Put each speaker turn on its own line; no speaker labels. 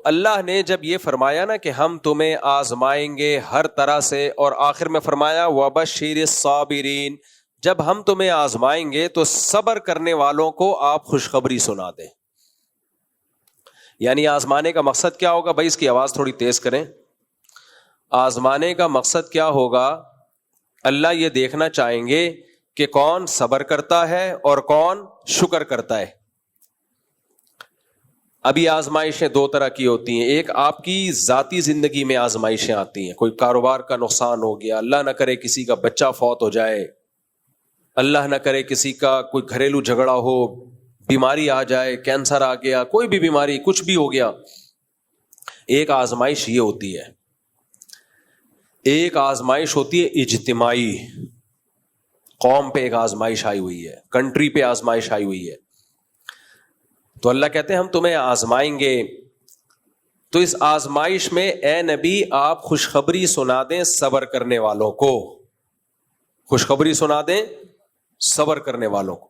اللہ نے جب یہ فرمایا نا کہ ہم تمہیں آزمائیں گے ہر طرح سے، اور آخر میں فرمایا وَبَشِّرِ الصَّابِرِينَ، جب ہم تمہیں آزمائیں گے تو صبر کرنے والوں کو آپ خوشخبری سنا دیں. یعنی آزمانے کا مقصد کیا ہوگا؟ بھائی اس کی آواز تھوڑی تیز کریں. آزمانے کا مقصد کیا ہوگا؟ اللہ یہ دیکھنا چاہیں گے کہ کون صبر کرتا ہے اور کون شکر کرتا ہے. ابھی آزمائشیں دو طرح کی ہوتی ہیں. ایک آپ کی ذاتی زندگی میں آزمائشیں آتی ہیں، کوئی کاروبار کا نقصان ہو گیا، اللہ نہ کرے کسی کا بچہ فوت ہو جائے، اللہ نہ کرے کسی کا کوئی گھریلو جھگڑا ہو، بیماری آ جائے، کینسر آ گیا، کوئی بھی بیماری، کچھ بھی ہو گیا. ایک آزمائش یہ ہوتی ہے. ایک آزمائش ہوتی ہے اجتماعی، قوم پہ ایک آزمائش آئی ہوئی ہے، کنٹری پہ آزمائش آئی ہوئی ہے. تو اللہ کہتے ہیں ہم تمہیں آزمائیں گے. تو اس آزمائش میں اے نبی آپ خوشخبری سنا دیں صبر کرنے والوں کو، خوشخبری سنا دیں صبر کرنے والوں کو.